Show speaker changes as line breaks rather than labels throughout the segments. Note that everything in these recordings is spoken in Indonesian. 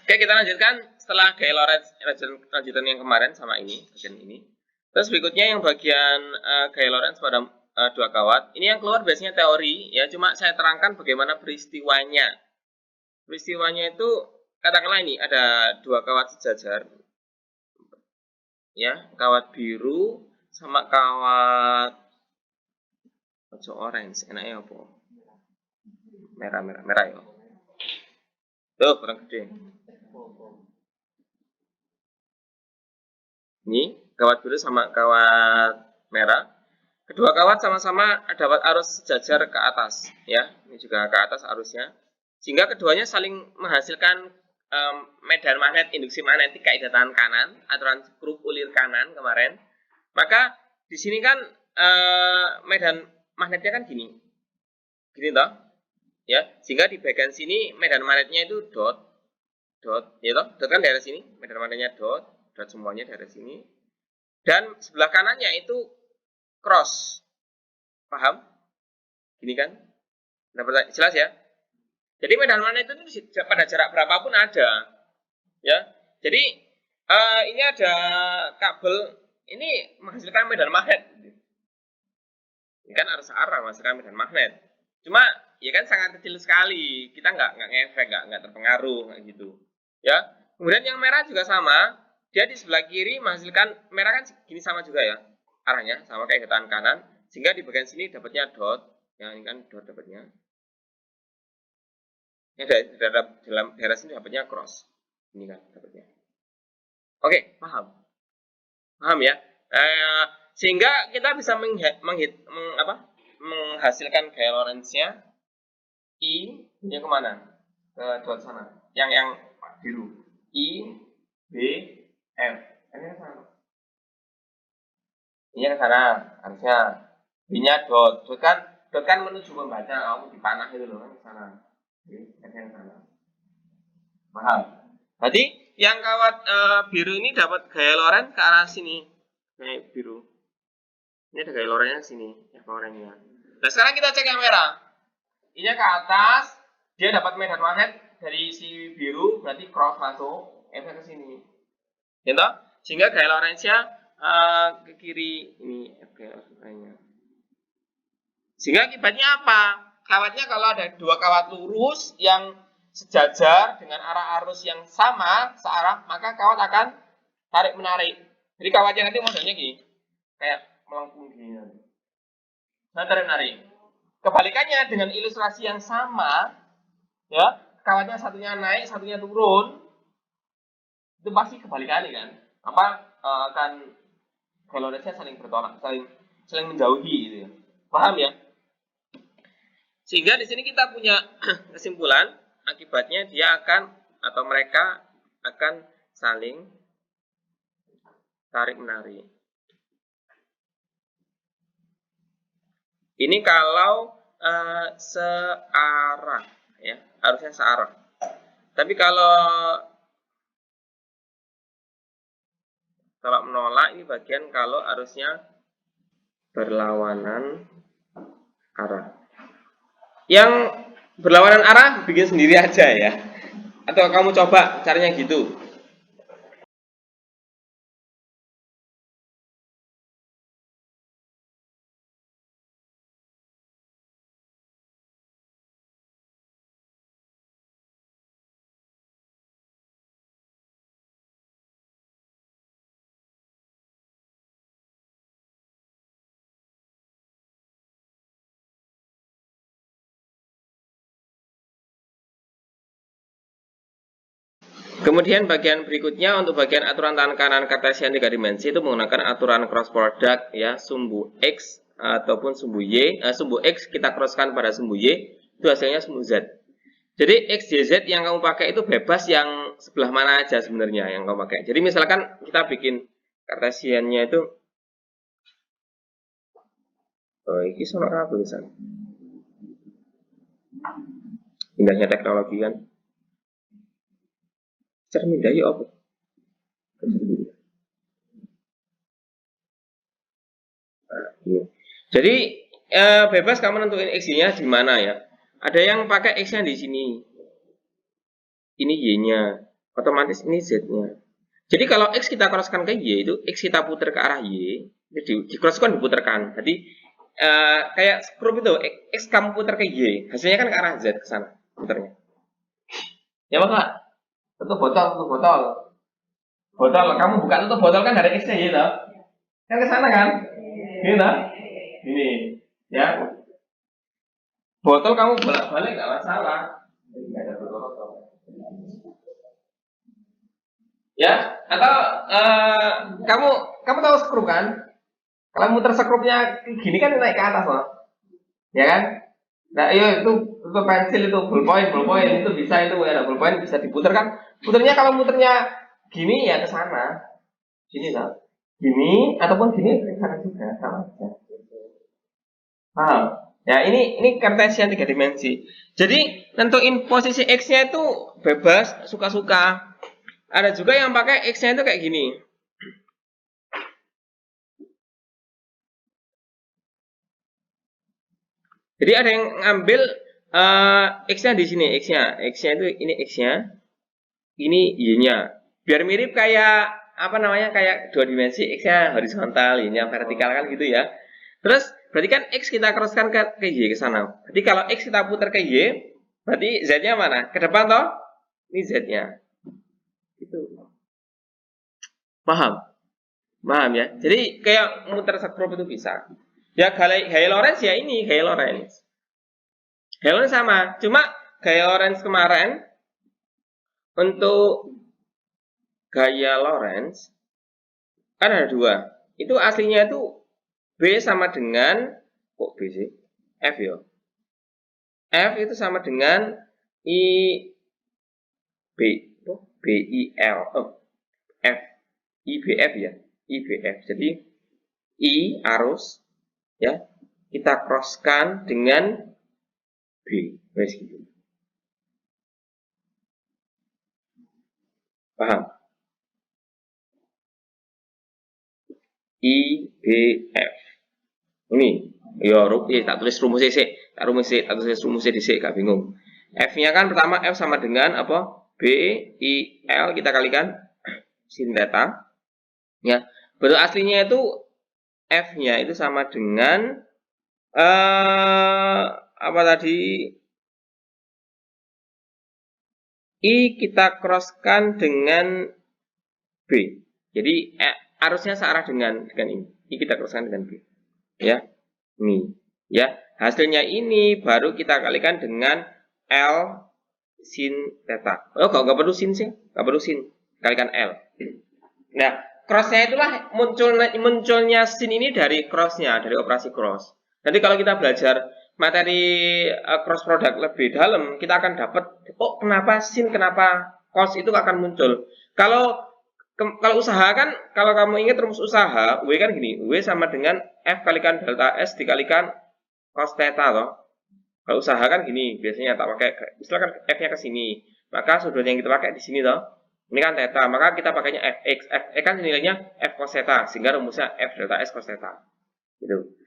Oke, kita lanjutkan setelah gaya Lorentz lanjutan yang kemarin sama ini, bagian ini. Terus berikutnya yang bagian gaya Lorentz pada dua kawat. Ini yang keluar biasanya teori, ya. Cuma saya terangkan bagaimana peristiwanya. Peristiwanya itu katakanlah ini ada dua kawat sejajar, ya, kawat biru sama kawat orange, enaknya apa? Merah ya. Tuh, kurang gede. Ini kawat biru sama kawat merah. Kedua kawat sama-sama dapat arus sejajar ke atas, ya. Ini juga ke atas arusnya. Sehingga keduanya saling menghasilkan medan magnet induksi magnetik kaidah tangan kanan, aturan Crookes ulir kanan kemarin. Maka di sini kan medan magnetnya kan gini. Gini toh? Ya, sehingga di bagian sini medan magnetnya itu dot, ya toh? Dot kan daerah sini, medan magnetnya dot semuanya dari sini. Dan sebelah kanannya itu cross. Paham? Gini kan? Dapat jelas ya? Jadi medan magnet itu pada jarak berapapun ada. Ya. Jadi ini ada kabel, ini menghasilkan medan magnet. Ini kan arus arah menghasilkan medan magnet. Cuma ya kan sangat kecil sekali. Kita nggak ngefek, nggak terpengaruh kayak gitu. Ya. Kemudian yang merah juga sama. Dia di sebelah kiri menghasilkan merah kan gini sama juga ya arahnya sama kayak tangan kanan, sehingga di bagian sini dapatnya dot, ya ini kan dot dapatnya. Ini dalam daerah sini dapatnya cross, ini kan dapatnya. Oke, paham ya. Sehingga kita bisa menghasilkan gaya Lorentz-nya I, ini kemana? Ke dot sana, yang biru. I, B, F. Ini ke sana. Ini ke sana, harusnya B-nya dot. Dot kan menuju membaca, kamu dipanah itu loh kan ke sana. Oke, ke sana. Paham? Jadi yang kawat biru ini dapat gaya Lorentz ke arah sini. Kayak biru. Ini ada gaya Lorentz sini, ya oranye. Nah, sekarang kita cek yang merah. Ini ke atas, dia dapat medan magnet dari si biru, berarti cross masuk, F-nya ke sini. Ya toh? Sehingga gaya Lorentz-nya ke kiri ini F-nya. Sehingga akibatnya apa? Kawatnya kalau ada dua kawat lurus yang sejajar dengan arah arus yang sama searah, maka kawat akan tarik menarik. Jadi kawatnya nanti modelnya gini, kayak melengkung gini. Nah, tarik menarik. Kebalikannya dengan ilustrasi yang sama, ya, kawatnya satunya naik, satunya turun, itu pasti kebalikannya kan? Akan Lorentz-nya saling bertolak, saling menjauhi gitu ya. Paham ya? Sehingga di sini kita punya kesimpulan, akibatnya dia akan atau mereka akan saling tarik menarik. Ini kalau searah, ya, harusnya searah. Tapi kalau menolak ini bagian kalau arusnya berlawanan arah. Yang berlawanan arah bikin sendiri aja ya. Atau kamu coba caranya gitu. Kemudian bagian berikutnya untuk bagian aturan tangan kanan Cartesian 3 dimensi itu menggunakan aturan cross product ya, sumbu X ataupun sumbu Y. Sumbu X kita crosskan pada sumbu Y, itu hasilnya sumbu Z. Jadi X, Y, Z yang kamu pakai itu bebas yang sebelah mana aja sebenarnya yang kamu pakai. Jadi misalkan kita bikin Cartesiannya itu ini soal apa tulisan? Indahnya teknologi kan. Cermin dari apa? Nah, iya. Jadi bebas kamu nentuin X-nya di mana ya. Ada yang pakai X-nya di sini. Ini Y-nya. Otomatis ini Z-nya. Jadi kalau X kita crosskan ke Y, itu X kita putar ke arah Y, itu di crosskan diputarkan. Jadi kayak skrup itu, X kamu putar ke Y, hasilnya kan ke arah Z ke sana putarnya. Ya maka tutup botol, tutup botol. Botol, kamu buka tutup botol kan dari X-nya ya, toh? Kan ke sana kan? Ini toh? Ini, ya. Botol kamu bolak-balik nggak masalah. Nggak ada botol. Ya, atau kamu tahu skrup kan? Kalau muter skrupnya gini kan naik ke atas loh, ya kan? Nah, iya itu pensil itu ballpoint itu bisa itu ya, ballpoint bisa diputar kan? Puternya kalau muternya gini ya ke sana, gini loh, gini ataupun gini ke sana juga sama aja. Paham? Ya ini Cartesian 3 dimensi. Jadi nentuin posisi X-nya itu bebas, suka-suka. Ada juga yang pakai X-nya itu kayak gini. Jadi ada yang ngambil X-nya di sini, X-nya itu ini X-nya, ini Y-nya. Biar mirip kayak apa namanya kayak 2 dimensi, X-nya horizontal, Y-nya vertikal kan gitu ya. Terus berarti kan X kita crosskan ke Y ke sana. Jadi kalau X kita putar ke Y, berarti Z-nya mana? Ke depan toh? Ini Z-nya. Gitu. Paham? Paham ya? Jadi kayak muter skrup itu bisa. Ya gaya Lorentz ya ini gaya Lorentz. Gaya Lorentz sama, cuma gaya Lorentz kemarin untuk gaya Lorentz kan ada dua. Itu aslinya itu B sama dengan kok B sih? F ya. F itu sama dengan I B B I L F I B F ya. I B F. Jadi I arus ya kita crosskan dengan B. Wes gitu. Paham? I B F. Ini ya tak tulis rumusnya sih. Tak tulis rumusnya di sini, gak bingung. F-nya kan pertama F sama dengan apa? B I L kita kalikan sin theta. Ya, bentuk aslinya itu F-nya itu sama dengan apa tadi? I kita crosskan dengan B. Jadi arusnya searah dengan ini. I kita crosskan dengan B. Ya, ini. Ya, hasilnya ini baru kita kalikan dengan L sin theta. Oh, nggak perlu sin sih, nggak perlu sin. Kalikan L. Nah, crossnya itulah munculnya sin ini dari crossnya, dari operasi cross. Nanti kalau kita belajar materi cross product lebih dalam, kita akan dapat oh kenapa sin, kenapa cos itu akan muncul. Kalau usaha kan, kalau kamu ingat rumus usaha, W kan gini, W sama dengan F kalikan delta S dikalikan cos theta loh. Kalau usaha kan gini, biasanya tak pakai, misalkan F-nya ke sini, maka sudut yang kita pakai di sini loh. Ini kan theta, maka kita pakainya Fx. F kan nilainya F cos theta, sehingga rumusnya F delta S cos theta. Gitu.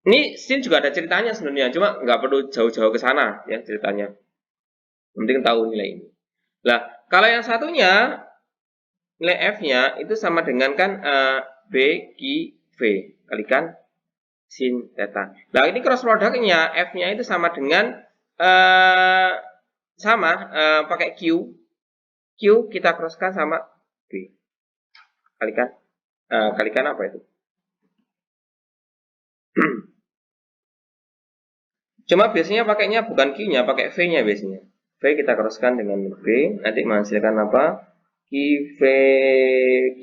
Ini sin juga ada ceritanya sebenarnya, cuma nggak perlu jauh-jauh ke sana ya ceritanya. Penting tahu nilai ini. Nah, kalau yang satunya nilai F-nya itu sama dengan kan B Q V kalikan sin theta. Nah, ini cross productnya F-nya itu sama dengan pakai Q. Q kita crosskan sama B. Kalikan apa itu? Cuma biasanya pakainya bukan Q-nya, pakai V-nya biasanya. V kita crosskan dengan B, nanti menghasilkan apa? Q, V, Q.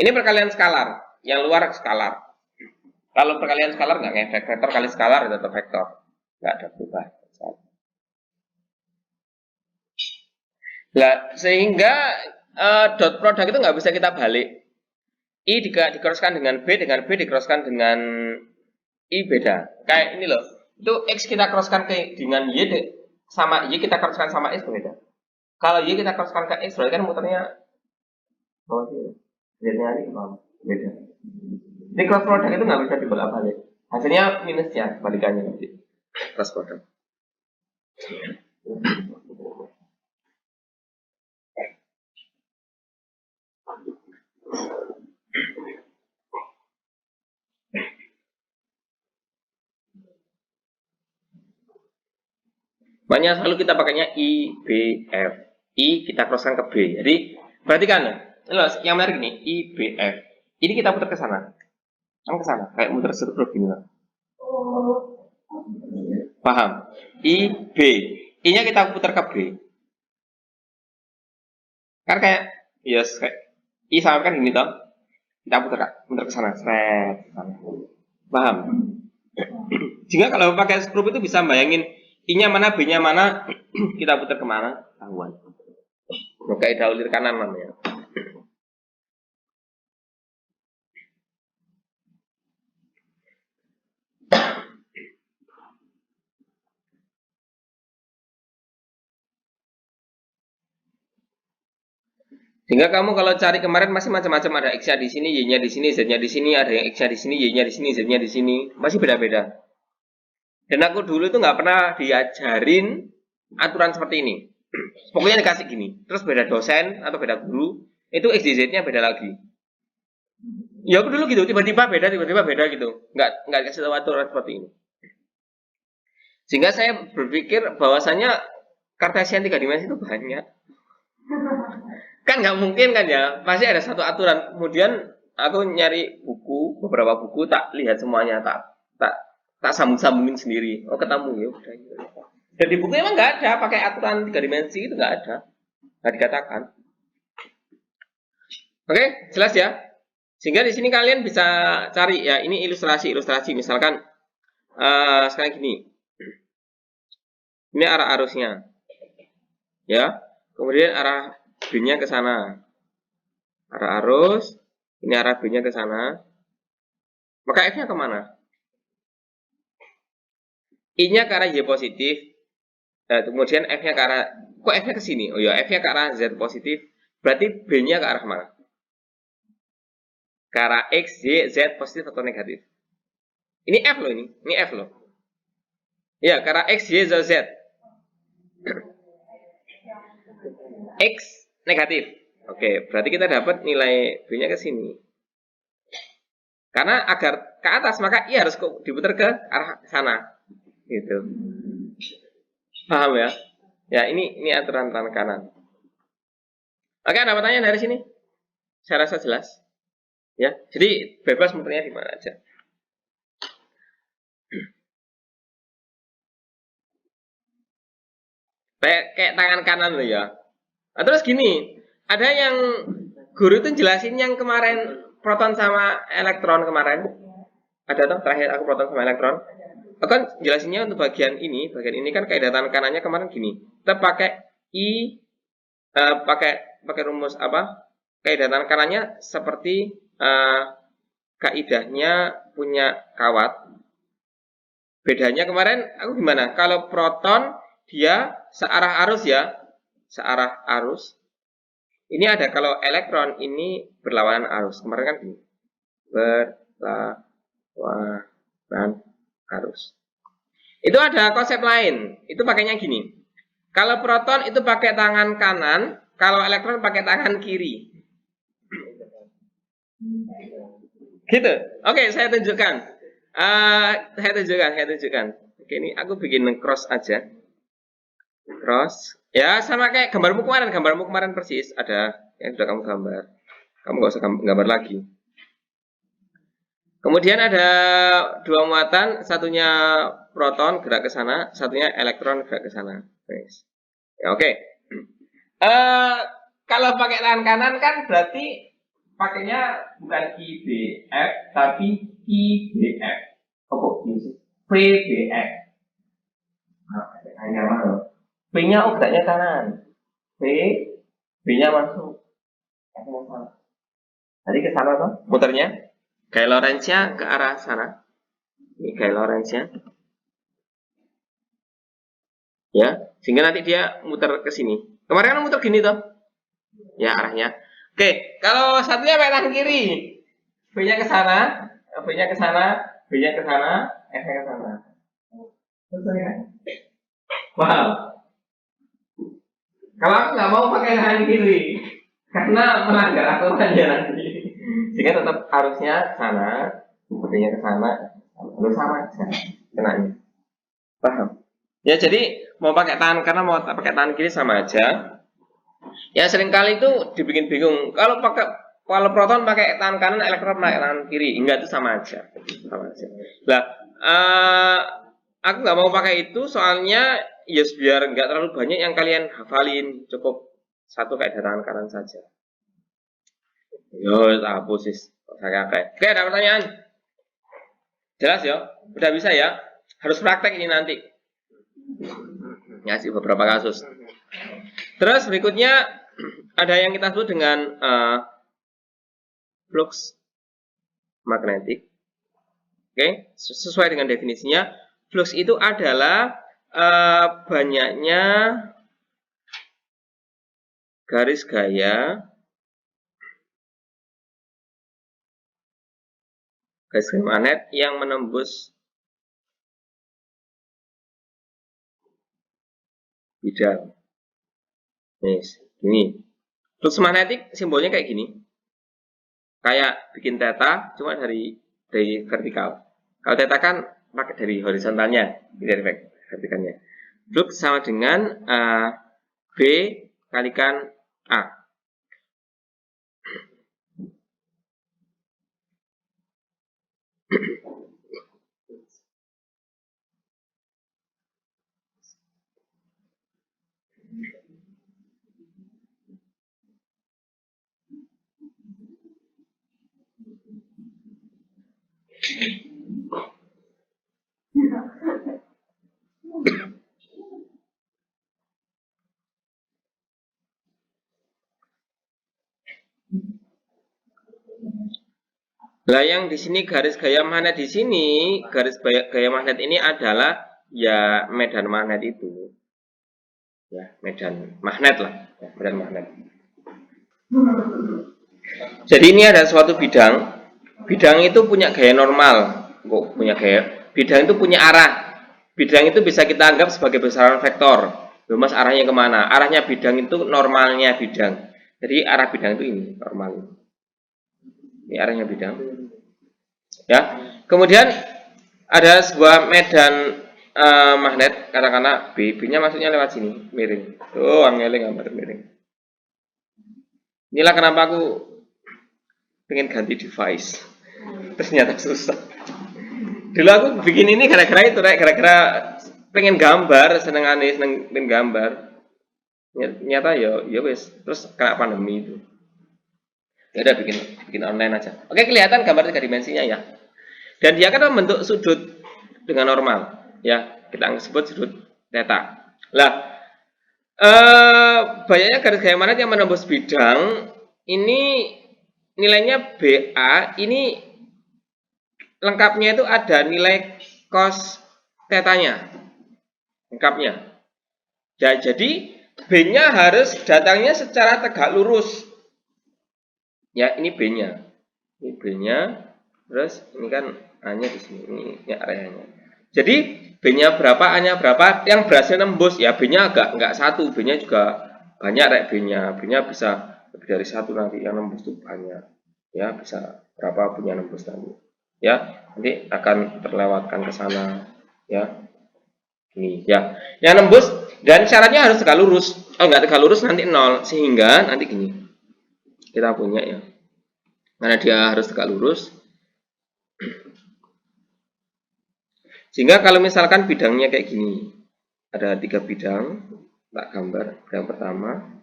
Ini perkalian skalar, yang luar skalar. Kalau perkalian skalar nggak ngefek, vektor kali skalar tetap vektor, nggak ada perubahan. Nah, sehingga dot product itu nggak bisa kita balik. I dikroskan dengan B dikroskan dengan I beda. Kayak ini loh. Itu X kita crosskan dengan Y sama Y kita crosskan sama X beda. Kalau Y kita crosskan ke X berarti kan muternya beda. Jadi cross product itu nggak bisa dibolak balik. Hasilnya minusnya balikannya nanti. Cross product. Makanya selalu kita pakainya I, B, F. I kita crosskan ke B. Jadi perhatikan, yang menarik ini I, B, F. Ini kita putar ke sana, kan ke sana, kayak muter struktur gini lah. Paham? I, B. I-nya kita putar ke B. Kan kayak, yes, kayak I sama kan gini toh. Kita putar ke sana, seret. Paham? Sehingga kalau pakai skrup itu bisa bayangin I-nya mana, B-nya mana, kita putar kemana, tahuan. Kaidah ulir kanan namanya. Sehingga kamu kalau cari kemarin masih macam-macam, ada X-nya di sini, Y-nya di sini, Z-nya di sini, ada yang X-nya di sini, Y-nya di sini, Z-nya di sini, masih beda-beda. Dan aku dulu itu nggak pernah diajarin aturan seperti ini. Pokoknya dikasih gini, terus beda dosen atau beda guru, itu X, Y, Z-nya beda lagi. Ya aku dulu gitu, tiba-tiba beda gitu, nggak kasih tahu aturan seperti ini. Sehingga saya berpikir bahwasanya Kartesian 3 dimensi itu banyak. Kan nggak mungkin kan ya, pasti ada satu aturan. Kemudian aku nyari buku, beberapa buku, tak lihat semuanya, tak sambung-sambungin sendiri. Oh ketemu ya udah. Dan di buku emang nggak ada pakai aturan 3 dimensi, itu nggak ada, nggak dikatakan. Oke, jelas ya. Sehingga di sini kalian bisa cari ya, ini ilustrasi. Misalkan sekarang gini, ini arah arusnya, ya. Kemudian arah B-nya ke sana, arah arus, ini arah B-nya ke sana. Maka F-nya kemana? I-nya ke arah Y positif, kemudian F-nya ke arah, kok F-nya ke sini? Oh ya, F-nya ke arah Z positif, berarti B-nya ke arah mana? Ke arah X, Y, Z positif atau negatif? Ini F loh ini F loh. Ya, ke arah X, Y, Z. X negatif. Oke, berarti kita dapat nilai B-nya ke sini. Karena agar ke atas, maka I harus diputar ke arah sana. Gitu. Paham ya? Ya, ini aturan tangan kanan. Oke, ada pertanyaan dari sini? Saya rasa jelas. Ya, jadi bebas muternya di mana aja. Kayak tangan kanan loh ya. Nah, terus gini, ada yang guru itu jelasin yang kemarin proton sama elektron kemarin. Ada tuh terakhir aku proton sama elektron. Aku kan jelasinnya untuk bagian ini kan kaidah tangan kanannya kemarin gini. Kita pakai I, pakai rumus apa? Kaidah tangan kanannya seperti kaidahnya punya kawat. Bedanya kemarin aku gimana? Kalau proton dia searah arus ya, searah arus. Ini ada kalau elektron ini berlawanan arus. Kemarin kan gini, berlawanan arus. Itu ada konsep lain. Itu pakainya gini. Kalau proton itu pakai tangan kanan, kalau elektron pakai tangan kiri. Gitu. Oke, saya tunjukkan. Saya tunjukkan. Oke, ini aku bikin cross aja. Cross. Ya, sama kayak gambarmu kemarin persis. Ada yang sudah kamu gambar. Kamu nggak usah gambar lagi. Kemudian ada dua muatan, satunya proton gerak ke sana, satunya elektron gerak ke sana. Nice. Ya, oke. Kalau pakai tangan kanan kan berarti pakainya bukan IBF tapi IBF. Oh, PBF. Nah, hanya mana? B-nya geraknya kanan. B-nya masuk. Tadi ke sana tuh, muternya. Gaya Lorentz-nya ke arah sana. Ini gaya Lorentz-nya. Ya, sehingga nanti dia muter ke sini. Kemarin kan muter gini tuh. Ya, arahnya. Oke, kalau satunya pakai tangan kiri. B-nya ke sana, B-nya ke sana, B-nya ke sana, F-nya ke sana. Wow. Kalau aku nggak mau pakai tangan kiri, karena melanggar aturannya nanti. Sehingga tetap harusnya sana, B-nya ke sana, harus sama aja kenanya. Paham? Ya, jadi mau pakai tangan kanan mau pakai tangan kiri sama aja. Ya, seringkali itu dibikin bingung. Kalau proton pakai tangan kanan, elektron pakai tangan kiri, enggak, itu sama aja. Sama aja. Nah, aku nggak mau pakai itu soalnya ya biar nggak terlalu banyak yang kalian hafalin, cukup satu kayak tangan kanan saja. Yo, tak hapus sih. Oke, ada pertanyaan? Jelas ya? Udah bisa ya? Harus praktek ini nanti. Ngasih beberapa kasus. Terus berikutnya ada yang kita sebut dengan flux magnetik. Oke, sesuai dengan definisinya, flux itu adalah banyaknya garis gaya magnet yang menembus bidang. Nih, gini. Flux magnetik simbolnya kayak gini. Kayak bikin theta cuma dari vertikal. Kalau theta kan pakai dari horizontalnya, dari vertikalnya. Flux sama dengan B kalikan A. Nah, yang di sini garis gaya magnet di sini, garis gaya magnet ini adalah ya medan magnet itu. Ya, medan magnet lah, ya, medan magnet. Jadi ini ada suatu bidang. Bidang itu punya gaya normal. Kok punya gaya? Bidang itu punya arah. Bidang itu bisa kita anggap sebagai besaran vektor. Mas arahnya kemana? Arahnya bidang itu normalnya bidang. Jadi arah bidang itu ini normal. Ini arahnya bidang. Ya. Kemudian ada sebuah medan magnet, katakanlah B-nya maksudnya lewat sini, miring. Oh, angeling gambar miring. Inilah kenapa aku pengen ganti device. Ternyata susah. Dulu aku bikin ini gara-gara itu, gara-gara pengen gambar, seneng pengen gambar. Nyata ya wes, terus kena pandemi itu. Ya udah bikin online aja. Oke, kelihatan gambar 3 dimensinya ya. Dan dia kan membentuk sudut dengan normal, ya. Kita sebut sudut theta. Lah, banyaknya garis gaya magnet yang menembus bidang ini nilainya BA, ini lengkapnya itu ada nilai cos tetanya. Lengkapnya. Ya, jadi B-nya harus datangnya secara tegak lurus. Ya, ini B-nya. Ini B-nya. Terus ini kan A-nya di sini. Ini areanya. Jadi B-nya berapa, A-nya berapa? Yang berhasil nembus ya B-nya enggak satu, B-nya juga banyak rek B-nya. B-nya bisa lebih dari satu nanti yang nembus itu banyak. Ya, bisa berapa punya nembus nanti. Ya, nanti akan terlewatkan ke sana. Ya. Ini ya. Yang nembus dan syaratnya harus tegak lurus. Oh, enggak tegak lurus nanti 0 sehingga nanti gini. Kita punya ya. Karena dia harus tegak lurus. Sehingga kalau misalkan bidangnya kayak gini, ada 3 bidang, tak gambar. Yang pertama,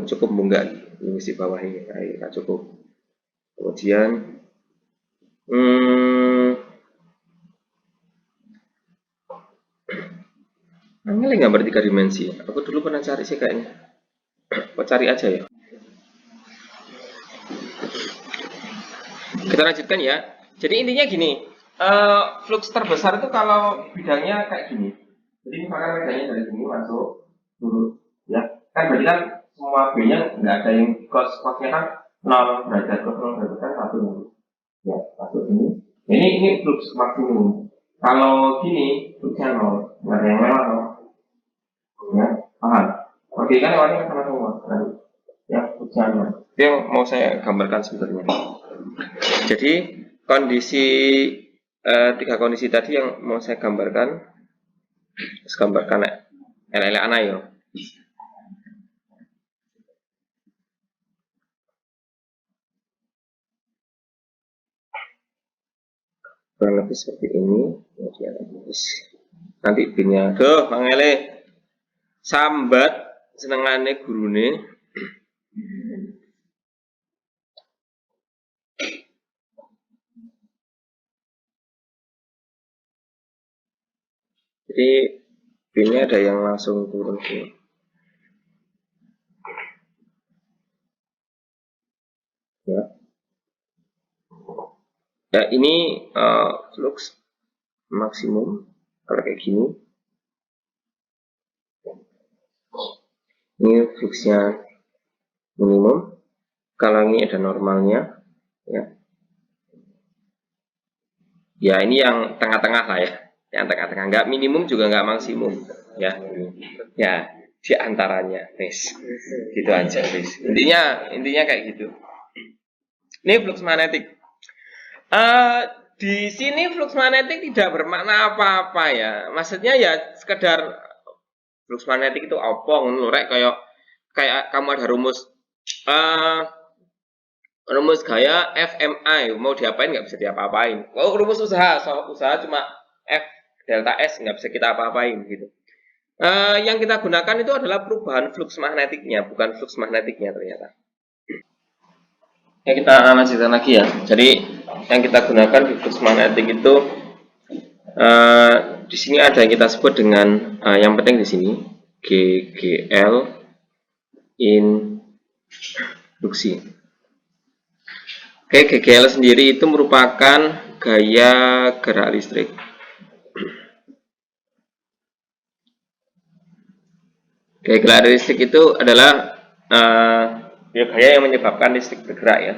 cukup enggak ini di bawah ini, nah, cukup. Kemudian, ini gambar 3 dimensi. Aku dulu pernah cari sih kayaknya. Kok cari aja ya. Kita lanjutkan ya. Jadi intinya gini, flux terbesar itu kalau bidangnya kayak gini. Jadi misalkan medannya dari sini masuk turun, ya kan berarti kan semua B-nya nggak ada yang cos-nya kan 0 derajat, cos 0 derajat kan satu, ya masuk ini. Ini flux maksimum. Kalau gini fluxnya 0, nggak ada yang lewat, ya paham? Oke kan lewatnya ke sana semua, ya fluxnya 0. Dia mau saya gambarkan sebenarnya. Jadi kondisi 3 kondisi tadi yang mau saya gambarkan. Terus gambarkan elek-elek ana yo. Kurang lebih seperti ini. Kemudian nanti pinnya tuh Bang Ele sambat senengane gurune. Jadi pinnya ada yang langsung turun sini. Ya. Ya ini flux maksimum kalau kayak gini. Ini fluxnya minimum. Kalau ini ada normalnya, ya. Ya ini yang tengah-tengah lah ya, yang tengah-tengah. Nggak minimum juga nggak maksimum, ya. Ya di antaranya, guys. Gitu aja, guys. Intinya kayak gitu. Ini flux magnetik. Di sini flux magnetik tidak bermakna apa-apa ya. Maksudnya ya sekedar flux magnetik itu opong, nurek kayak kamu ada rumus gaya FMI mau diapain nggak bisa diapa-apain. Oh rumus usaha cuma F delta S nggak bisa kita apa-apain gitu. Yang kita gunakan itu adalah perubahan flux magnetiknya, bukan flux magnetiknya ternyata. Ya kita analisiskan lagi ya. Jadi yang kita gunakan di flux magnetik itu di sini ada yang kita sebut dengan yang penting di sini GGL induksi. Oke, GGL sendiri itu merupakan gaya gerak listrik. Gaya gerak listrik itu adalah gaya yang menyebabkan listrik bergerak ya.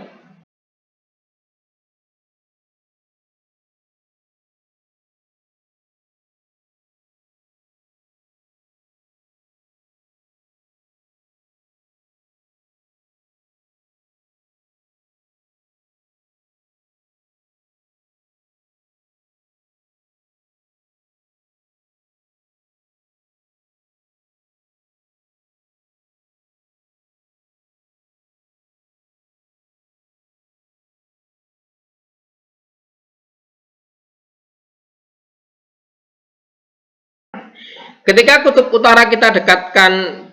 Ketika kutub utara kita dekatkan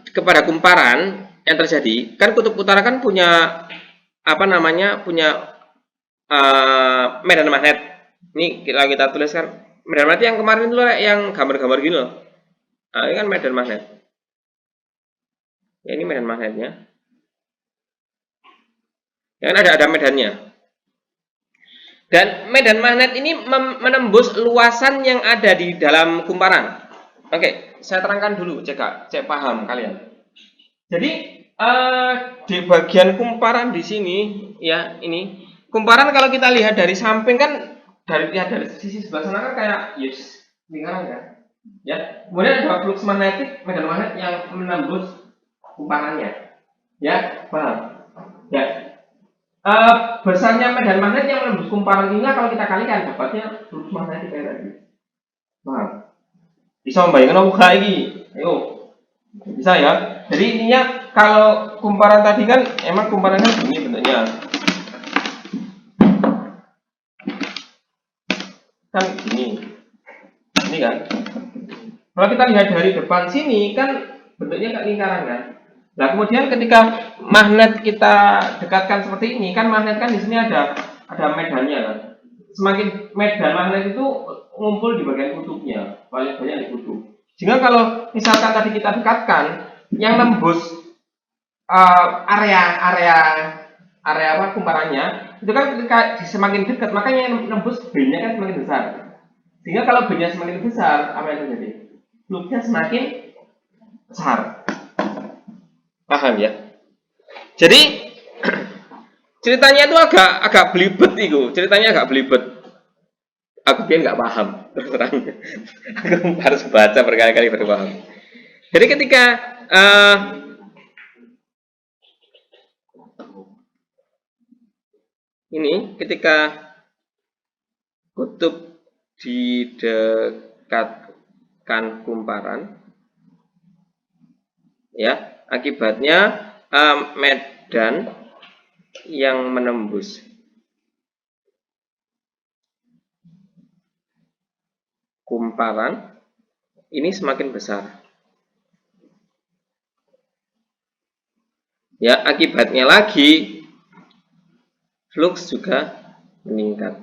kepada kumparan, yang terjadi kan kutub utara kan punya apa namanya punya medan magnet. Ini kita tuliskan medan magnet yang kemarin itu yang gambar-gambar gini loh. Nah, ini kan medan magnet. Ya, ini medan magnetnya. Ya kan ada medannya. Dan medan magnet ini menembus luasan yang ada di dalam kumparan. Oke, saya terangkan dulu, cek paham kalian. Jadi di bagian kumparan di sini, ya ini kumparan kalau kita lihat dari samping kan dari sisi sebelah sana kan kayak lingkaran kan, ya. Kemudian ada flux magnetik medan magnet yang menembus kumparannya, ya, paham? Ya. Besarnya medan magnet yang menembus kumparan ini kalau kita kalikan dapatnya flux magnetik kayak tadi, paham? Bisa membayangkan apa enggak ini? Ayo. Bisa ya. Jadi intinya kalau kumparan tadi kan emang kumparan kan gini bentuknya. Kan gini. Ini kan. Kalau kita lihat dari depan sini kan bentuknya kayak lingkaran kan. Nah, kemudian ketika magnet kita dekatkan seperti ini kan magnet kan di sini ada medannya kan. Semakin medan magnet itu ngumpul di bagian kutubnya, paling banyak di kutub. Sehingga kalau misalkan tadi kita dekatkan yang nembus area apa kumparannya itu kan ketika semakin dekat makanya yang nembus B-nya kan semakin besar. Sehingga kalau B-nya semakin besar apa yang terjadi? Fluxnya semakin besar. Paham ya? Jadi ceritanya itu agak belibet itu. Ceritanya agak belibet. Aku biar nggak paham terus terang. Aku harus baca berkali-kali baru paham. Jadi ketika ini ketika kutub didekatkan menyebabkan kumparan, ya, akibatnya medan yang menembus kumparan ini semakin besar. Ya, akibatnya lagi flux juga meningkat.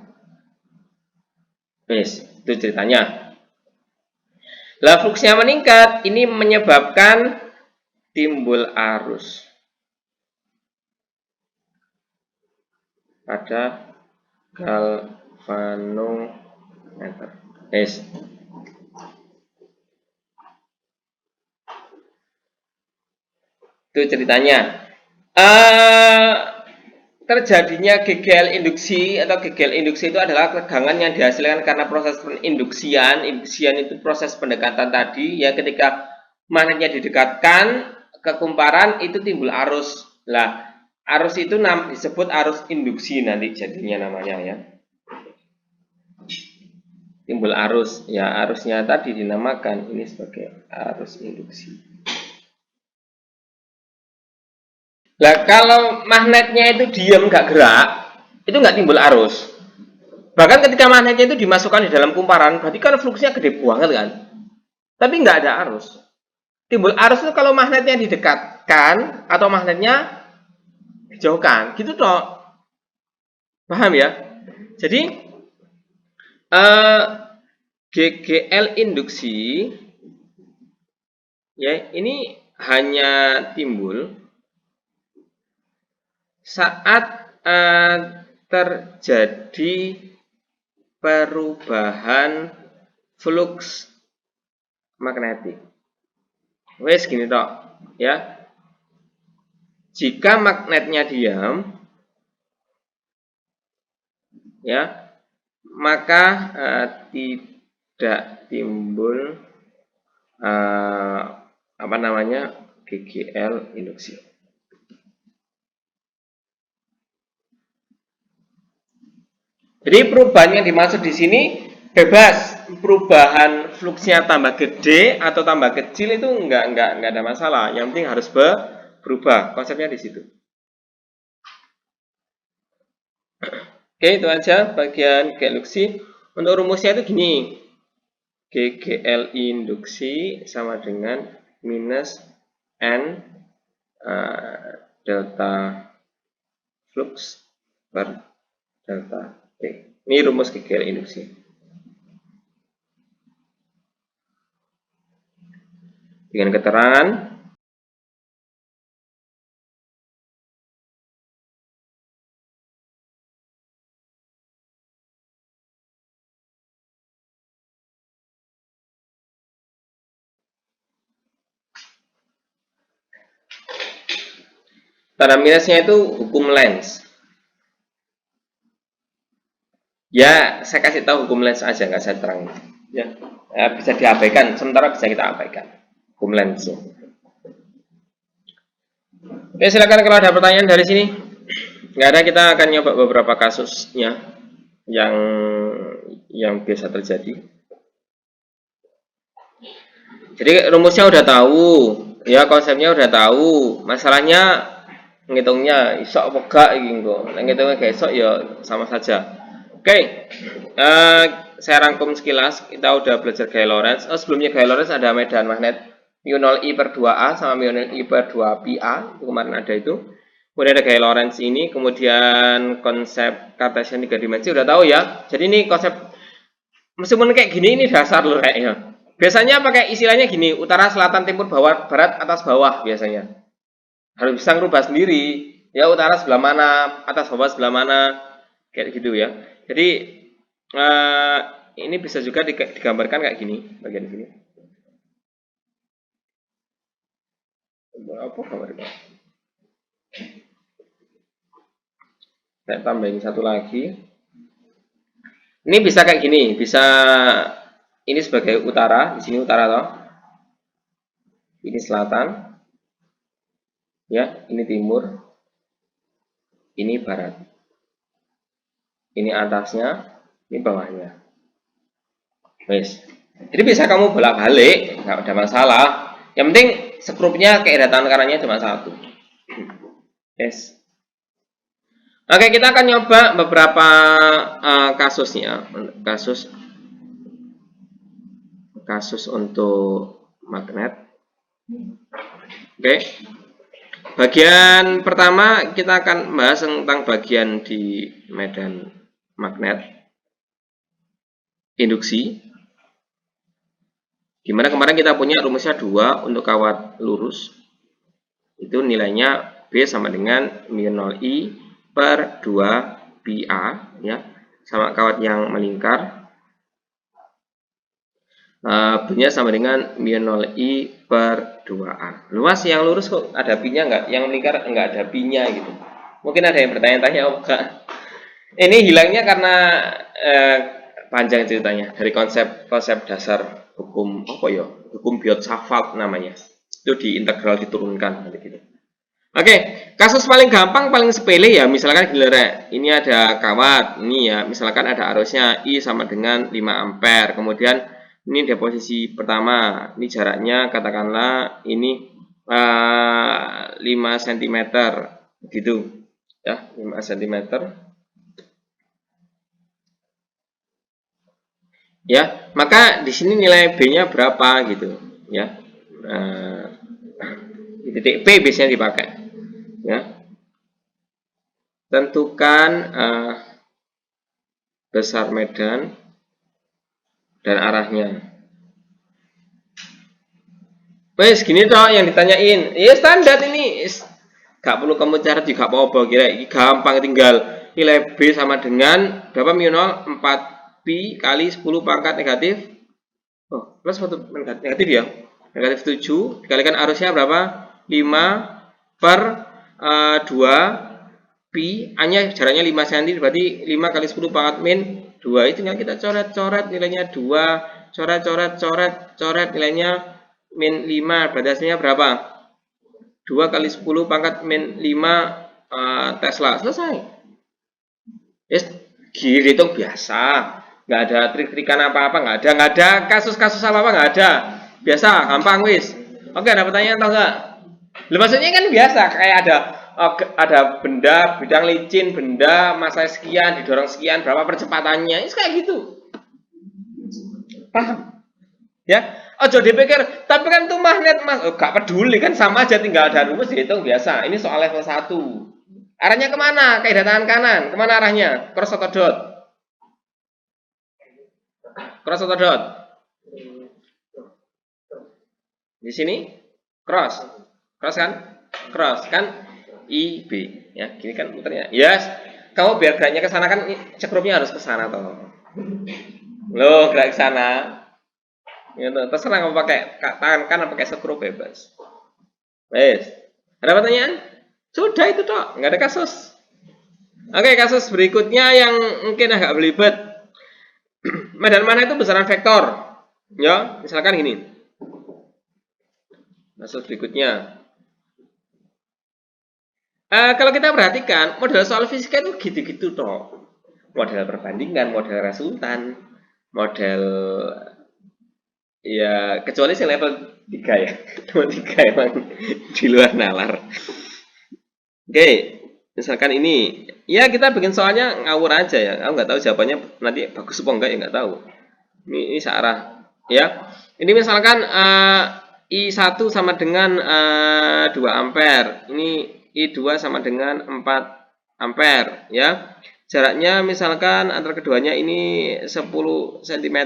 Wes, itu ceritanya. Lah fluxnya meningkat, ini menyebabkan timbul arus pada galvanometer. Wes. Itu ceritanya. Terjadinya GGL induksi atau GGL induksi itu adalah tegangan yang dihasilkan karena proses induksian. Induksian itu proses pendekatan tadi, ya, ketika magnetnya didekatkan ke kumparan itu timbul arus. Lah, arus itu disebut arus induksi nanti jadinya namanya, ya. Timbul arus, ya, arusnya tadi dinamakan ini sebagai arus induksi. Nah, kalau magnetnya itu diam nggak gerak, itu nggak timbul arus. Bahkan ketika magnetnya itu dimasukkan di dalam kumparan, berarti kan fluxnya gede banget kan. Tapi nggak ada arus. Timbul arus itu kalau magnetnya didekatkan atau magnetnya dijauhkan, gitu toh. Paham ya? Jadi GGL induksi, ya, ini hanya timbul saat terjadi perubahan flux magnetik. Wes gini toh, ya. Jika magnetnya diam, ya, maka tidak timbul apa namanya GGL induksi. Jadi perubahan yang dimaksud di sini bebas, perubahan fluxnya tambah gede atau tambah kecil itu enggak ada masalah. Yang penting harus berubah. Konsepnya di situ. Oke, itu aja bagian induksi. Untuk rumusnya itu gini. GGL induksi sama dengan minus N delta flux per delta T. Ini rumus GGL induksi. Dengan keterangan tanda minusnya itu hukum Lenz. Ya, saya kasih tahu hukum Lenz aja, nggak saya terang. Ya, bisa diabaikan, sementara bisa kita abaikan hukum Lenz. Oke, silakan kalau ada pertanyaan dari sini. Nggak ada, kita akan nyoba beberapa kasusnya yang biasa terjadi. Jadi rumusnya udah tahu, ya, konsepnya udah tahu. Masalahnya ngitungnya isok apa gak gitu. Ngitungnya kayak isok ya sama saja. Oke, saya rangkum sekilas. Kita udah belajar gaya Lorentz. Sebelumnya gaya Lorentz ada medan magnet μ0I per 2A sama μ0I per 2PA. Itu kemarin ada itu. Kemudian ada gaya Lorentz ini. Kemudian konsep Cartesian 3 dimensi udah tahu ya. Jadi ini konsep, meskipun kayak gini, ini dasar loh kayaknya. Biasanya pakai istilahnya gini, utara, selatan, timur, barat, atas, bawah biasanya. Harus bisa ngerubah sendiri. Ya, utara sebelah mana, atas, bawah sebelah mana, kayak gitu ya. Jadi ini bisa juga digambarkan kayak gini, bagian sini. Apa gambarnya? Saya tambahin satu lagi. Ini bisa kayak gini, bisa ini sebagai utara, di sini utara toh. Ini selatan. Ya, ini timur. Ini barat. Ini atasnya, ini bawahnya. Wes. Jadi bisa kamu bolak-balik, nggak ada masalah. Yang penting skrupnya keiratan kanannya cuma satu. Yes. Oke, kita akan nyoba beberapa kasusnya. Kasus untuk magnet. Oke. Bagian pertama kita akan bahas tentang bagian di medan magnet induksi. Dimana kemarin kita punya rumusnya 2 untuk kawat lurus. Itu nilainya B sama dengan μ0I per 2 pi-A, ya, sama kawat yang melingkar. B-nya sama dengan μ0I per 2A. Luas yang lurus kok ada pi-nya enggak? Yang melingkar enggak ada pi-nya gitu. Mungkin ada yang bertanya-tanya, oh enggak. Ini hilangnya karena panjang ceritanya dari konsep dasar hukum apa ya? Hukum Biot-Savart namanya. Itu di integral diturunkan gitu. Oke, kasus paling gampang, paling sepele ya, misalkan giliran ini ada kawat, ini ya, misalkan ada arusnya I sama dengan 5 ampere, kemudian ini di posisi pertama, ini jaraknya katakanlah ini 5 cm, gitu, ya, 5 cm, ya, maka di sini nilai B-nya berapa gitu, ya, titik P biasanya dipakai. Ya, tentukan besar medan dan arahnya. Wes gini toh yang ditanyain. Ya standar ini. Gak perlu kamu cari juga apa-apa, kira ini gampang, tinggal nilai B sama dengan berapa μ0 4 pi kali 10 pangkat negatif. Oh, plus 1 negatif ya. Negatif 7 dikalikan arusnya berapa? 5 per 2 pi, A-nya jaraknya 5 cm, berarti 5 kali 10 pangkat min 2. Itu tinggal kita coret-coret nilainya 2, coret nilainya min 5, berarti hasilnya berapa? 2 kali 10 pangkat min 5 Tesla. Selesai. Yes, hitung biasa. Nggak ada trik-trikan apa-apa, nggak ada kasus-kasus apa-apa, nggak ada. Biasa, gampang wis. Oke, ada pertanyaan atau enggak? Maksudnya kan biasa, kayak ada benda, bidang licin, benda masa sekian, didorong sekian, berapa percepatannya, itu kayak gitu. Paham? Ya, ojo dipikir, tapi kan itu magnet mas, gak peduli kan sama aja, tinggal ada rumus dihitung biasa. Ini soal level 1. Arahnya kemana? Kaidah tangan kanan, kemana arahnya? Cross atau dot? Cross atau dot? Di sini? Cross. Cross kan? Cross kan? IB ya, gini kan muternya. Yes, kamu biar geraknya ke sana kan cekrupnya harus ke sana toh. Loh, gerak ke sana. Ya, terserah kamu pakai tangan kanan pakai sekrup bebas. Wes. Ada pertanyaan? Sudah itu toh, nggak ada kasus. Oke, kasus berikutnya yang mungkin agak belibet. Medan mana itu besaran vektor? Ya, misalkan gini. Kasus berikutnya. Kalau kita perhatikan, model soal fisika itu gitu-gitu toh. Model perbandingan, model resultan, model ya kecuali sih level 3 ya. Level 3 emang di luar nalar. Oke, misalkan ini. Ya kita bikin soalnya ngawur aja ya. Aku nggak tahu jawabannya nanti bagus apa enggak ya, nggak tahu. Ini searah ya. Ini misalkan I1 sama dengan 2 ampere. Ini I2 sama dengan 4 ampere ya. Jaraknya misalkan antara keduanya ini 10 cm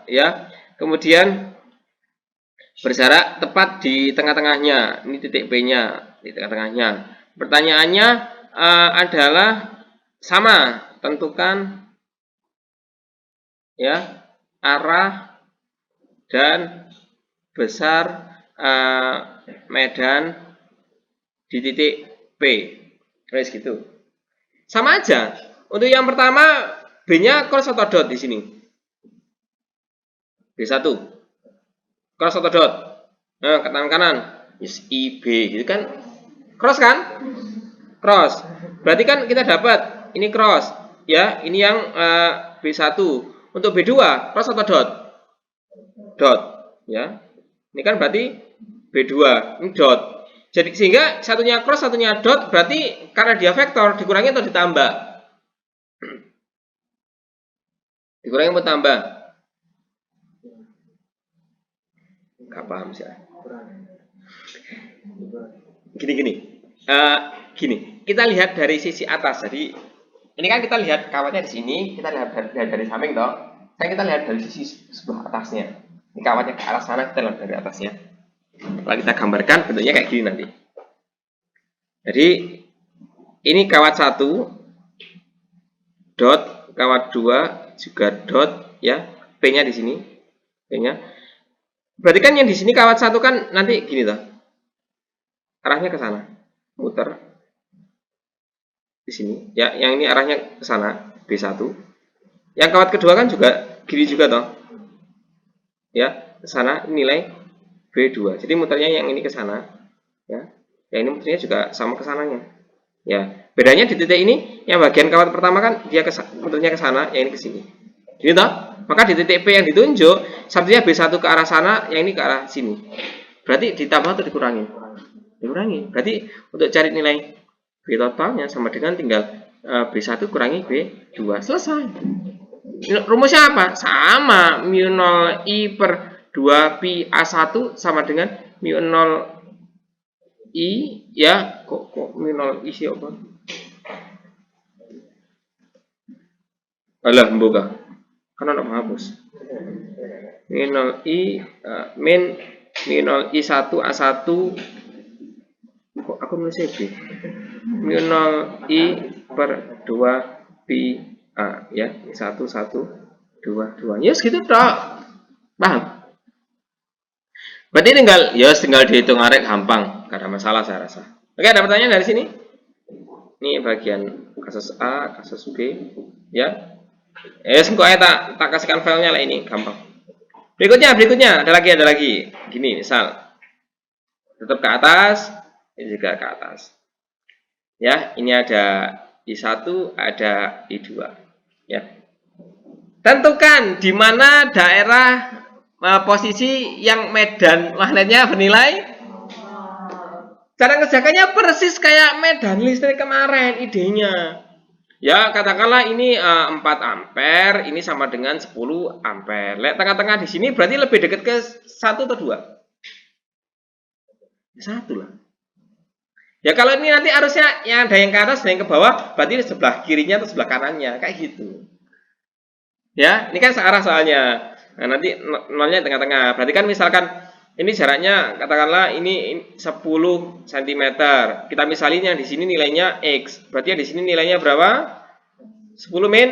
ya. Kemudian berjarak tepat di tengah-tengahnya. Ini titik P-nya di tengah-tengahnya. Pertanyaannya adalah sama, tentukan ya arah dan besar medan di titik P. Terus gitu. Sama aja. Untuk yang pertama B-nya cross atau dot di sini? B1. Cross atau dot? Nah, ke tangan kanan. Yes, IB gitu kan. Cross kan? Cross. Berarti kan kita dapat ini cross. Ya, ini yang B1. Untuk B2 cross atau dot? dot, ya. Ini kan berarti B2, ini dot. Jadi sehingga satunya cross, satunya dot, berarti karena dia vektor dikurangi atau ditambah? Dikurangi atau tambah? Gak paham sih. Gini. Gini, kita lihat dari sisi atas. Jadi ini kan kita lihat kawatnya di sini, kita lihat dari samping toh. Saya kita lihat dari sisi sebelah atasnya. Ini kawatnya ke arah sana, kita lihat dari atasnya. Kalau kita gambarkan bentuknya kayak gini nanti. Jadi ini kawat 1 dot, kawat 2 juga dot, ya. P-nya di sini. P-nya. Berarti kan yang di sini kawat 1 kan nanti gini toh. Arahnya ke sana. Muter di sini. Ya, yang ini arahnya ke sana, B1. Yang kawat kedua kan juga gini juga toh. Ya, ke sana nilai B2. Jadi muternya yang ini ke sana, ya. Yang ini muternya juga sama ke sananya. Ya, bedanya di titik ini yang bagian kawat pertama kan dia muternya ke sana, yang ini ke sini. Gini toh? Maka di titik P yang ditunjuk, satunya B1 ke arah sana, yang ini ke arah sini. Berarti ditambah atau dikurangi? Dikurangi. Berarti untuk cari nilai B totalnya sama dengan tinggal B1 kurangi B2. Selesai. Rumusnya apa? Sama. Mu 0 I per 2 pi A1 sama dengan mu 0 I, ya. Kok mu 0 I sih apa? Alah, mboga. Kan ada menghapus. Mu 0 I min mu 0 I1 A1. Kok aku nulis B? Mu 0 I per 2 pi A, ya. 1 1 2 2. Ya segitu toh. Paham? Berarti tinggal dihitung arek gampang, gak ada masalah saya rasa. Oke, ada pertanyaan dari sini? Ini bagian kasus A, kasus B, ya. Kok tak kasihkan filenya lah ini, gampang. Berikutnya, ada lagi. Gini, misal tetap ke atas, ini juga ke atas. Ya, ini ada I1, ada I2. Ya. Tentukan di mana daerah posisi yang medan magnetnya bernilai. Cara ngerjakannya persis kayak medan listrik kemarin idenya. Ya, katakanlah ini 4 ampere, ini sama dengan 10 ampere. Lihat tengah-tengah di sini berarti lebih dekat ke 1 atau 2? 1 lah. Ya kalau ini nanti arusnya yang ada yang ke atas dan yang ke bawah, berarti sebelah kirinya atau sebelah kanannya, kayak gitu. Ya, ini kan searah soalnya. Nah, nanti nolnya tengah-tengah. Berarti kan misalkan ini jaraknya katakanlah ini 10 cm. Kita misalin yang di sini nilainya X. Berarti yang di sini nilainya berapa? 10 min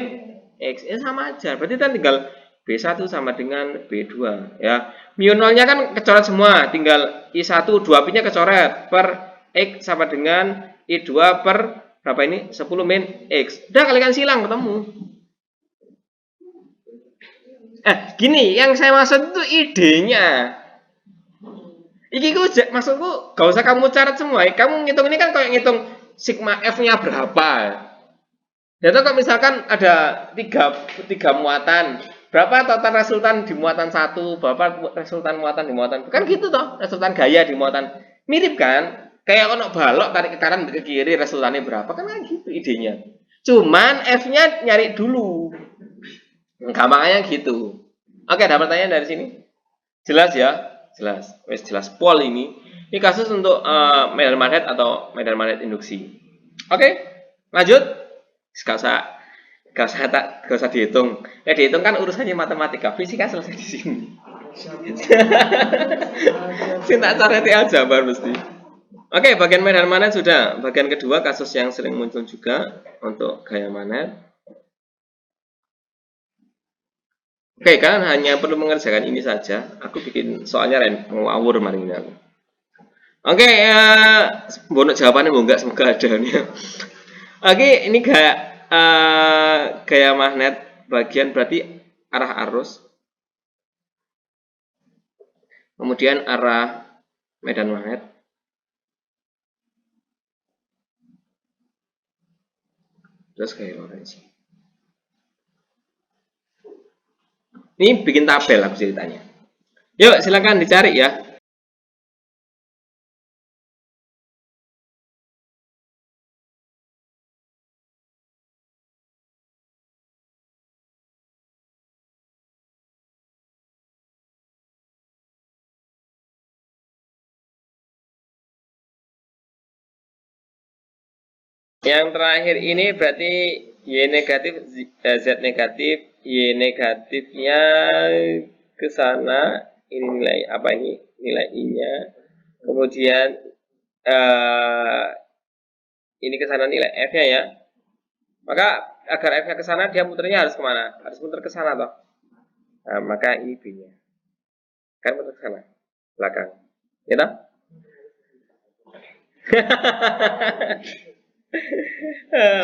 X. Ya sama aja. Berarti kan tinggal B1 sama dengan B2, ya. Mu nolnya kan kecoret semua, tinggal I1 2pi-nya kecoret per X sama dengan I2 per berapa ini? 10 min X. Udah kalikan silang ketemu. Gini, yang saya maksud itu idenya. Maksudku gak usah kamu catat semua. Kamu ngitung ini kan kayak ngitung sigma F-nya berapa. Dan kalau misalkan ada tiga muatan, berapa total resultan di muatan satu, berapa resultan muatan di muatan, kan gitu toh, resultan gaya di muatan. Mirip kan? Kayak ono balok tarik ke kanan ke kiri, resultannya berapa, kan gitu idenya. Cuman F-nya nyari dulu. Gampangnya gitu. Oke, ada pertanyaan dari sini? Jelas ya? Jelas. Jelas pol ini. Ini kasus untuk medan magnet atau medan magnet induksi. Oke, lanjut. Gak usah dihitung. Ya dihitung kan urusannya matematika. Fisika selesai di sini. Cinta caranya aja baru mesti. Oke, bagian medan magnet sudah. Bagian kedua kasus yang sering muncul juga untuk gaya magnet. Oke, kalian hanya perlu mengerjakan ini saja. Aku bikin soalnya ngawur hari ini aku. Oke, bonus jawabannya enggak, semoga ada nih. Oke, ini gaya magnet bagian berarti arah arus. Kemudian arah medan magnet. Terus gaya Lorentz. Ini bikin tabel aku ceritanya. Yuk, silakan dicari ya. Yang terakhir ini berarti Y negatif, Z negatif, Y negatifnya ke sana. Ini nilai apa ini? Nilai I-nya. Kemudian eh, ini ke sana nilai F-nya ya. Maka agar F-nya ke sana, dia muternya harus kemana? Harus muter ke sana toh. Nah, maka ini B-nya. Kan muter ke sana, belakang. Ya toh?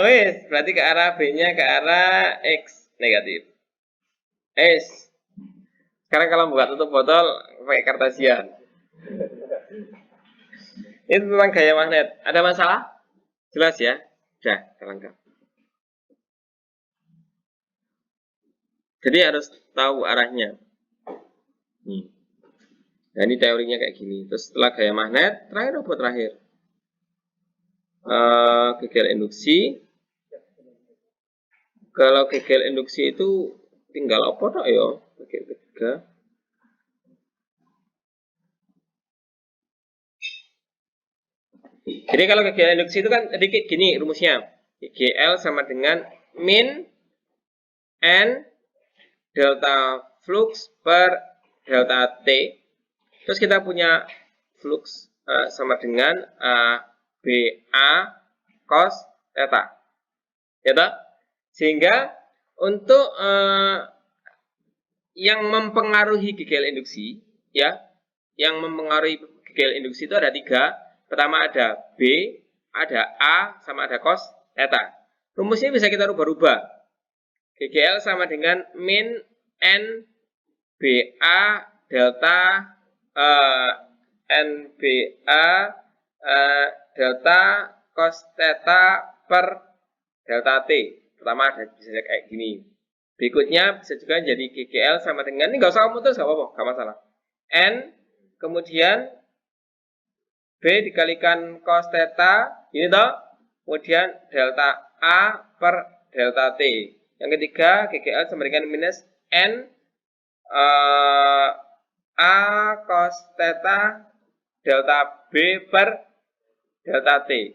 Wes, berarti ke arah B-nya ke arah X negatif. Sekarang kalau buka tutup botol pakai kartesian. Itu tentang gaya magnet. Ada masalah? Jelas ya? Sudah, lengkap. Jadi harus tahu arahnya. Nah, ini teorinya kayak gini. Terus setelah gaya magnet, terakhir apa terakhir? Gegel induksi. Kalau gegel induksi itu tinggal apa toh ya? Gegel ketiga. Jadi kalau gegel induksi itu kan sedikit gini rumusnya. GL sama dengan min N delta flux per delta T. Terus kita punya flux sama dengan BA cos theta. Ya toh? Sehingga untuk yang mempengaruhi gegel induksi, ya, yang mempengaruhi gegel induksi itu ada 3. Pertama ada B, ada A, sama ada cos theta. Rumusnya bisa kita rubah-rubah. GGL sama dengan min N BA delta NBA delta cos theta per delta T. Pertama ada bisa kayak gini. Berikutnya bisa juga jadi GGL sama dengan, ini nggak usah kamu terus nggak apa-apa, nggak masalah. N kemudian B dikalikan cos theta, ini toh, kemudian delta A per delta T. Yang ketiga GGL sama dengan minus N A cos theta delta B per delta T.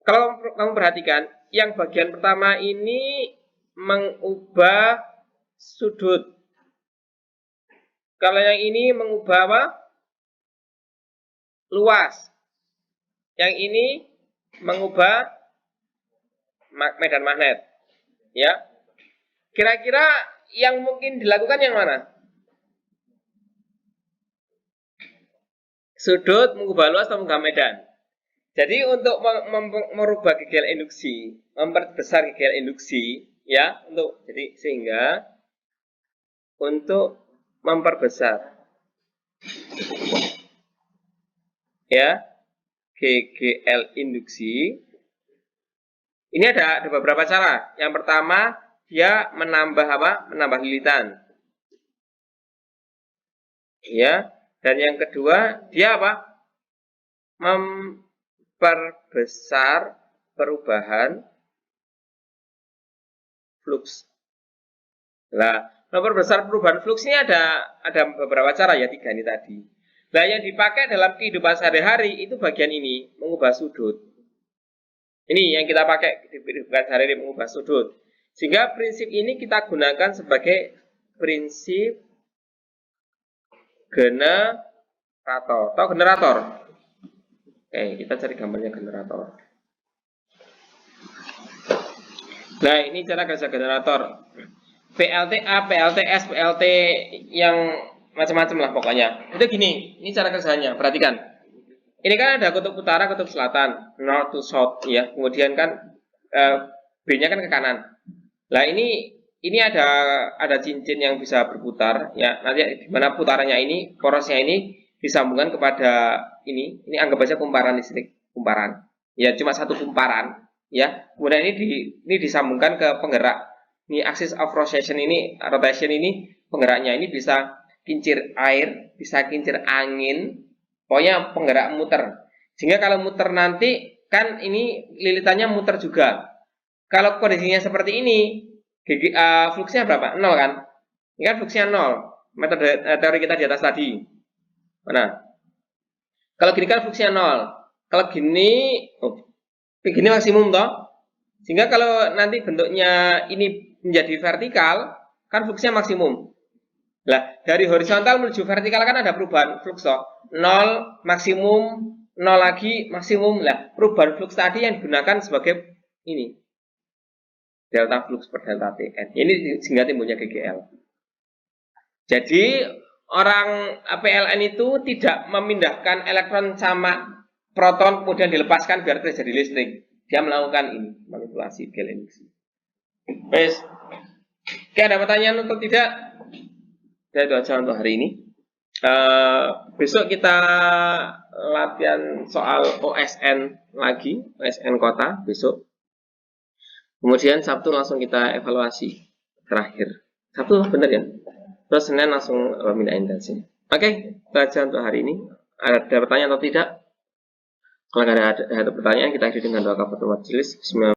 Kalau kamu perhatikan, yang bagian pertama ini mengubah sudut. Kalau yang ini mengubah apa? Luas. Yang ini mengubah medan magnet. Ya. Kira-kira yang mungkin dilakukan yang mana? Sudut, mengubah luas, atau mengubah medan? Jadi untuk merubah gegel induksi, memperbesar gegel induksi, ya, sehingga untuk memperbesar, ya, GGL induksi, ini ada beberapa cara. Yang pertama, dia menambah apa? Menambah lilitan, ya. Dan yang kedua, dia apa? Memperbesar perubahan flux. Nah, memperbesar perubahan flux ini ada beberapa cara ya, 3 ini tadi. Nah, yang dipakai dalam kehidupan sehari-hari itu bagian ini, mengubah sudut. Ini yang kita pakai di kehidupan sehari-hari, mengubah sudut. Sehingga prinsip ini kita gunakan sebagai prinsip generator. Tahu generator? Oke, kita cari gambarnya generator. Nah, ini cara kerja generator. PLTA, PLTS, PLT yang macam-macam lah pokoknya. Itu gini, ini cara kerjanya. Perhatikan. Ini kan ada kutub utara, kutub selatan, north to south ya. Kemudian kan B-nya kan ke kanan. Nah, ini ada cincin yang bisa berputar ya. Nanti di mana putarannya ini, porosnya ini disambungkan kepada ini anggap aja kumparan listrik, kumparan. Ya, cuma satu kumparan ya. Kemudian ini disambungkan ke penggerak. Ini axis of rotation ini penggeraknya ini bisa kincir air, bisa kincir angin, pokoknya penggerak muter. Sehingga kalau muter nanti kan ini lilitannya muter juga. Kalau kondisinya seperti ini, fluksnya berapa? 0 kan? Ini kan fluksnya 0. Metode teori kita di atas tadi. Mana? Kalau gini kan fluksnya 0. Kalau gini, begini maksimum toh. Sehingga kalau nanti bentuknya ini menjadi vertikal, kan fluksnya maksimum. Lah, dari horizontal menuju vertikal kan ada perubahan flux toh. 0 maksimum, 0 lagi maksimum. Lah, perubahan flux tadi yang digunakan sebagai ini. Delta flux per delta Tn. Ini sehingga timbulnya GGL. Jadi, orang PLN itu tidak memindahkan elektron sama proton kemudian dilepaskan biar terjadi listrik. Dia melakukan ini, manipulasi gel induksi. Wes. Oke, ada pertanyaan atau tidak? Ya, itu aja untuk hari ini. Besok kita latihan soal OSN lagi, OSN kota besok. Kemudian Sabtu langsung kita evaluasi terakhir. Sabtu benar ya? Terus Senin langsung pindah intensi. Oke, itu aja untuk hari ini. Ada pertanyaan atau tidak? Kalau ada pertanyaan, kita akhiri dengan doa kafaratul majelis.